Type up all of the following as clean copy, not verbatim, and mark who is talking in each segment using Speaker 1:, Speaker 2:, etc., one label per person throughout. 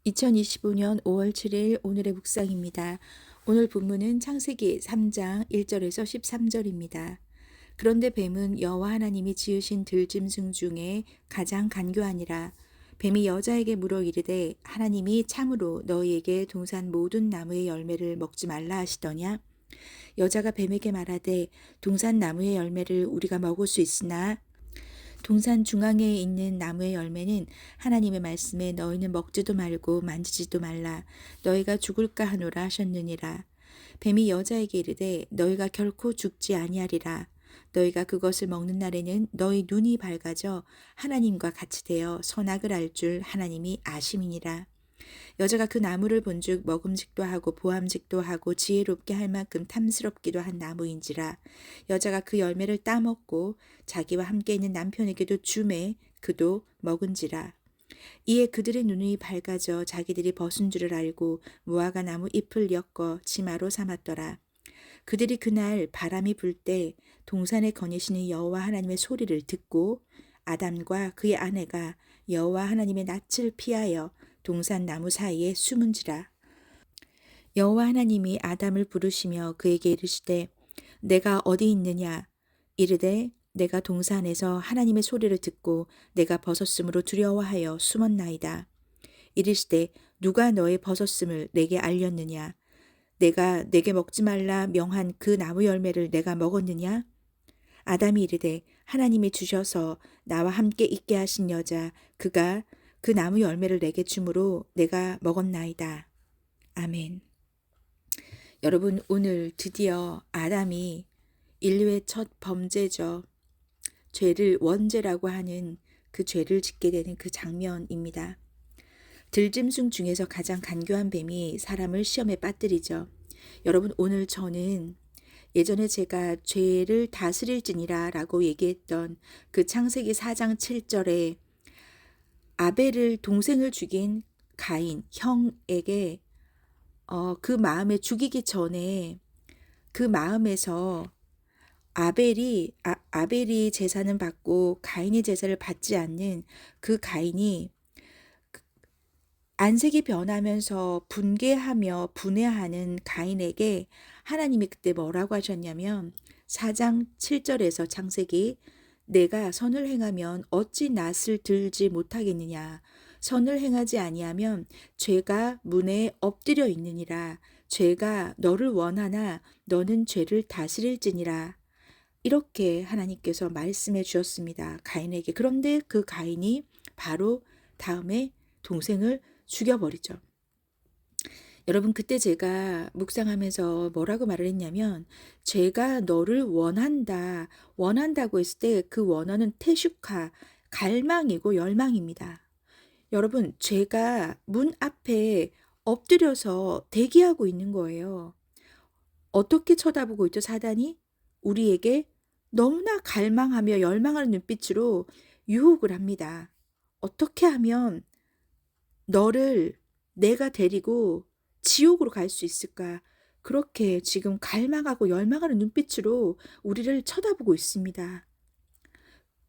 Speaker 1: 2025년 5월 7일 오늘의 묵상입니다. 오늘 본문은 창세기 3장 1절에서 13절입니다. 그런데 뱀은 여호와 하나님이 지으신 들짐승 중에 가장 간교하니라. 뱀이 여자에게 물어 이르되 하나님이 참으로 너희에게 동산 모든 나무의 열매를 먹지 말라 하시더냐? 여자가 뱀에게 말하되 동산 나무의 열매를 우리가 먹을 수 있으나 동산 중앙에 있는 나무의 열매는 하나님의 말씀에 너희는 먹지도 말고 만지지도 말라. 너희가 죽을까 하노라 하셨느니라. 뱀이 여자에게 이르되 너희가 결코 죽지 아니하리라. 너희가 그것을 먹는 날에는 너희 눈이 밝아져 하나님과 같이 되어 선악을 알 줄 하나님이 아심이니라. 여자가 그 나무를 본즉 먹음직도 하고 보암직도 하고 지혜롭게 할 만큼 탐스럽기도 한 나무인지라. 여자가 그 열매를 따먹고 자기와 함께 있는 남편에게도 주매 그도 먹은지라. 이에 그들의 눈이 밝아져 자기들이 벗은 줄을 알고 무화과 나무 잎을 엮어 치마로 삼았더라. 그들이 그날 바람이 불 때 동산에 거니시는 여호와 하나님의 소리를 듣고 아담과 그의 아내가 여호와 하나님의 낯을 피하여 동산 나무 사이에 숨은지라. 여호와 하나님이 아담을 부르시며 그에게 이르시되 내가 어디 있느냐? 이르되 내가 동산에서 하나님의 소리를 듣고 내가 벗었으므로 두려워하여 숨었나이다. 이르시되 누가 너의 벗었음을 내게 알렸느냐? 내가 내게 먹지 말라 명한 그 나무 열매를 내가 먹었느냐? 아담이 이르되 하나님이 주셔서 나와 함께 있게 하신 여자 그가 그 나무 열매를 내게 주므로 내가 먹었나이다. 아멘. 여러분, 오늘 드디어 아담이 인류의 첫 범죄죠. 죄를 원죄라고 하는 그 죄를 짓게 되는 그 장면입니다. 들짐승 중에서 가장 간교한 뱀이 사람을 시험에 빠뜨리죠. 여러분, 오늘 저는 예전에 제가 죄를 다스릴지니라 라고 얘기했던 그 창세기 4장 7절에 아벨을 동생을 죽인 가인 형에게 그 마음에 죽이기 전에 그 마음에서 아벨이 제사는 받고 가인의 제사를 받지 않는 그 가인이 안색이 변하면서 분개하며 분해하는 가인에게 하나님이 그때 뭐라고 하셨냐면 4장 7절에서 창세기 내가 선을 행하면 어찌 낯을 들지 못하겠느냐. 선을 행하지 아니하면 죄가 문에 엎드려 있느니라. 죄가 너를 원하나 너는 죄를 다스릴지니라. 이렇게 하나님께서 말씀해 주셨습니다. 가인에게. 그런데 그 가인이 바로 다음에 동생을 죽여버리죠. 여러분, 그때 제가 묵상하면서 뭐라고 말을 했냐면 죄가 너를 원한다고 했을 때 그 원어는 테슈카, 갈망이고 열망입니다. 여러분, 죄가 문 앞에 엎드려서 대기하고 있는 거예요. 어떻게 쳐다보고 있죠, 사단이? 우리에게 너무나 갈망하며 열망하는 눈빛으로 유혹을 합니다. 어떻게 하면 너를 내가 데리고 지옥으로 갈 수 있을까? 그렇게 지금 갈망하고 열망하는 눈빛으로 우리를 쳐다보고 있습니다.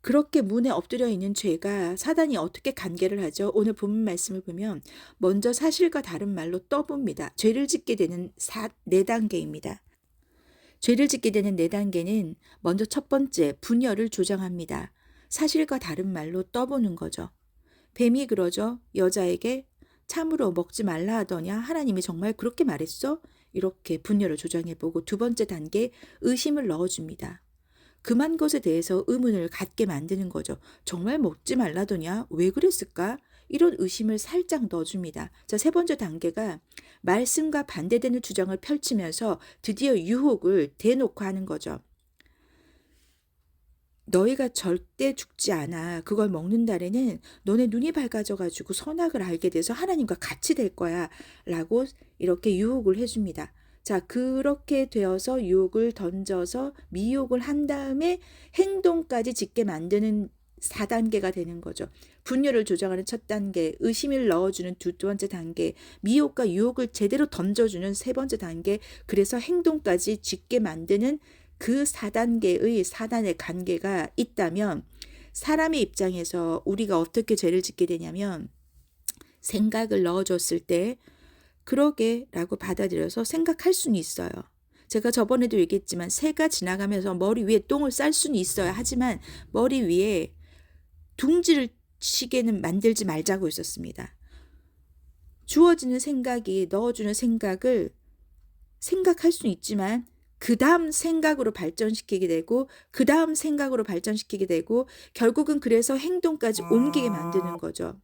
Speaker 1: 그렇게 문에 엎드려 있는 죄가 사단이 어떻게 간계를 하죠? 오늘 본문 말씀을 보면 먼저 사실과 다른 말로 떠봅니다. 죄를 짓게 되는 네 단계입니다. 죄를 짓게 되는 네 단계는 먼저 첫 번째, 분열을 조장합니다. 사실과 다른 말로 떠보는 거죠. 뱀이 그러죠. 여자에게 참으로 먹지 말라 하더냐? 하나님이 정말 그렇게 말했어? 이렇게 분열을 조장해보고 두 번째 단계, 의심을 넣어줍니다. 금한 것에 대해서 의문을 갖게 만드는 거죠. 정말 먹지 말라더냐? 왜 그랬을까? 이런 의심을 살짝 넣어줍니다. 자, 세 번째 단계가 말씀과 반대되는 주장을 펼치면서 드디어 유혹을 대놓고 하는 거죠. 너희가 절대 죽지 않아. 그걸 먹는 날에는 너네 눈이 밝아져가지고 선악을 알게 돼서 하나님과 같이 될 거야. 라고 이렇게 유혹을 해줍니다. 자, 그렇게 되어서 유혹을 던져서 미혹을 한 다음에 행동까지 짓게 만드는 4단계가 되는 거죠. 분열을 조정하는 첫 단계, 의심을 넣어주는 두 번째 단계, 미혹과 유혹을 제대로 던져주는 세 번째 단계, 그래서 행동까지 짓게 만드는 그 4단계의 사단의 관계가 있다면 사람의 입장에서 우리가 어떻게 죄를 짓게 되냐면 생각을 넣어줬을 때 그러게 라고 받아들여서 생각할 수는 있어요. 제가 저번에도 얘기했지만 새가 지나가면서 머리 위에 똥을 쌀 수는 있어요. 하지만 머리 위에 둥지를 치게는 만들지 말자고 했었습니다. 주어지는 생각이 넣어주는 생각을 생각할 수는 있지만 그 다음 생각으로 발전시키게 되고 그 다음 생각으로 발전시키게 되고 결국은 그래서 행동까지 옮기게 만드는 거죠.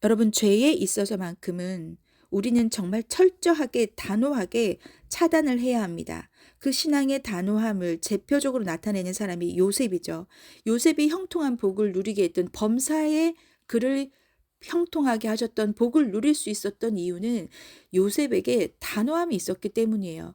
Speaker 1: 여러분, 죄에 있어서만큼은 우리는 정말 철저하게 단호하게 차단을 해야 합니다. 그 신앙의 단호함을 대표적으로 나타내는 사람이 요셉이죠. 요셉이 형통한 복을 누리게 했던 범사에 그를 형통하게 하셨던 복을 누릴 수 있었던 이유는 요셉에게 단호함이 있었기 때문이에요.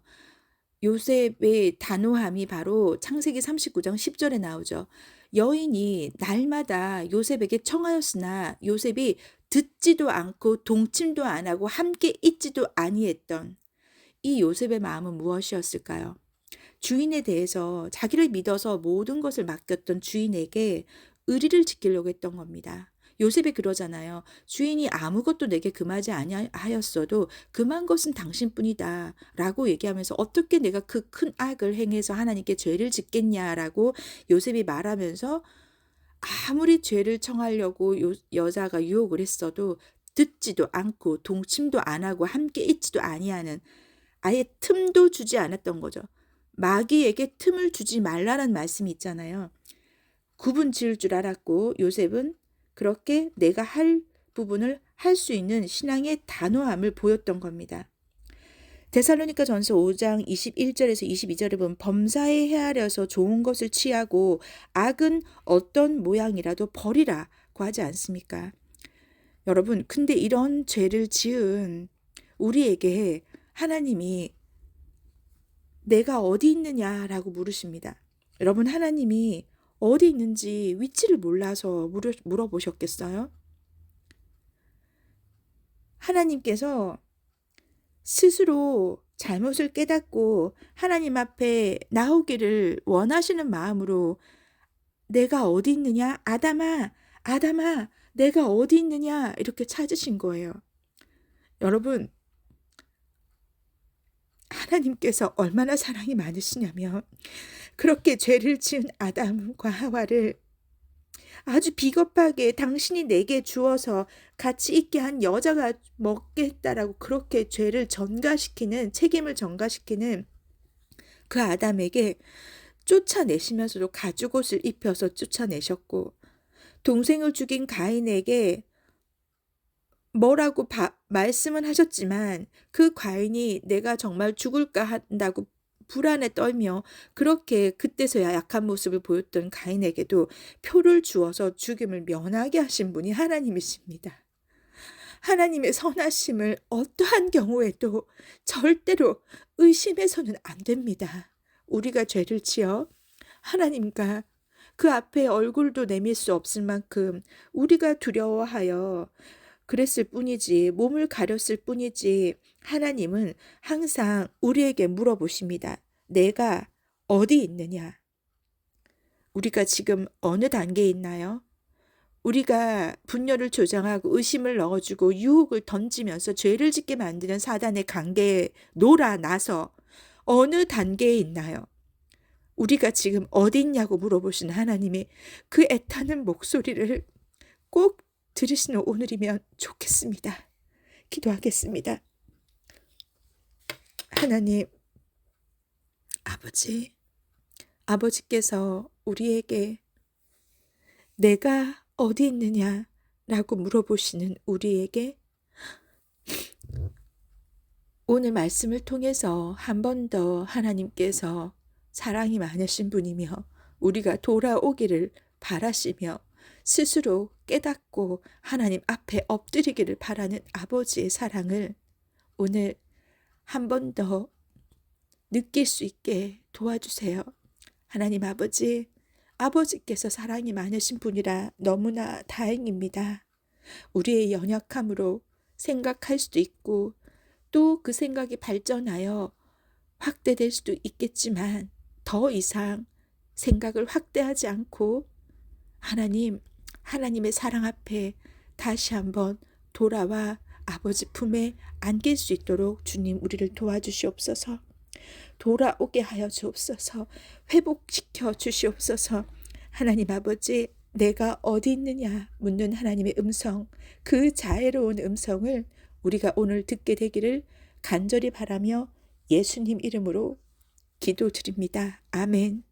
Speaker 1: 요셉의 단호함이 바로 창세기 39장 10절에 나오죠. 여인이 날마다 요셉에게 청하였으나 요셉이 듣지도 않고 동침도 안 하고 함께 있지도 아니했던 이 요셉의 마음은 무엇이었을까요? 주인에 대해서 자기를 믿어서 모든 것을 맡겼던 주인에게 의리를 지키려고 했던 겁니다. 요셉이 그러잖아요. 주인이 아무것도 내게 금하지 아니하였어도 금한 것은 당신뿐이다 라고 얘기하면서 어떻게 내가 그 큰 악을 행해서 하나님께 죄를 짓겠냐라고 요셉이 말하면서 아무리 죄를 청하려고 여자가 유혹을 했어도 듣지도 않고 동침도 안 하고 함께 있지도 아니하는 아예 틈도 주지 않았던 거죠. 마귀에게 틈을 주지 말라는 말씀이 있잖아요. 구분 지을 줄 알았고 요셉은 그렇게 내가 할 부분을 할 수 있는 신앙의 단호함을 보였던 겁니다. 데살로니가 전서 5장 21절에서 22절에 보면 범사에 헤아려서 좋은 것을 취하고 악은 어떤 모양이라도 버리라고 하지 않습니까? 여러분, 근데 이런 죄를 지은 우리에게 하나님이 내가 어디 있느냐라고 물으십니다. 여러분, 하나님이 어디 있는지 위치를 몰라서 물어보셨겠어요? 하나님께서 스스로 잘못을 깨닫고 하나님 앞에 나오기를 원하시는 마음으로 내가 어디 있느냐? 아담아, 아담아, 내가 어디 있느냐? 이렇게 찾으신 거예요. 여러분, 하나님께서 얼마나 사랑이 많으시냐면 그렇게 죄를 지은 아담과 하와를 아주 비겁하게 당신이 내게 주어서 같이 있게 한 여자가 먹겠다라고 그렇게 죄를 전가시키는 책임을 전가시키는 그 아담에게 쫓아내시면서도 가죽옷을 입혀서 쫓아내셨고 동생을 죽인 가인에게 뭐라고 말씀은 하셨지만 그 가인이 내가 정말 죽을까 한다고 불안에 떨며 그렇게 그때서야 약한 모습을 보였던 가인에게도 표를 주어서 죽임을 면하게 하신 분이 하나님이십니다. 하나님의 선하심을 어떠한 경우에도 절대로 의심해서는 안 됩니다. 우리가 죄를 지어 하나님과 그 앞에 얼굴도 내밀 수 없을 만큼 우리가 두려워하여 그랬을 뿐이지 몸을 가렸을 뿐이지 하나님은 항상 우리에게 물어보십니다. 내가 어디 있느냐? 우리가 지금 어느 단계에 있나요? 우리가 분열을 조장하고 의심을 넣어주고 유혹을 던지면서 죄를 짓게 만드는 사단의 관계에 놀아나서 어느 단계에 있나요? 우리가 지금 어디 있냐고 물어보시는 하나님이 그 애타는 목소리를 꼭 들으시는 오늘이면 좋겠습니다. 기도하겠습니다. 하나님, 아버지께서 우리에게 내가 어디 있느냐라고 물어보시는 우리에게 오늘 말씀을 통해서 한 번 더 하나님께서 사랑이 많으신 분이며 우리가 돌아오기를 바라시며 스스로 깨닫고 하나님 앞에 엎드리기를 바라는 아버지의 사랑을 오늘 한 번 더 느낄 수 있게 도와주세요. 하나님 아버지께서 사랑이 많으신 분이라 너무나 다행입니다. 우리의 연약함으로 생각할 수도 있고 또 그 생각이 발전하여 확대될 수도 있겠지만 더 이상 생각을 확대하지 않고 하나님의 사랑 앞에 다시 한번 돌아와 아버지 품에 안길 수 있도록 주님 우리를 도와주시옵소서. 돌아오게 하여 주옵소서. 회복시켜 주시옵소서. 하나님 아버지, 내가 어디 있느냐 묻는 하나님의 음성, 그 자애로운 음성을 우리가 오늘 듣게 되기를 간절히 바라며 예수님 이름으로 기도드립니다. 아멘.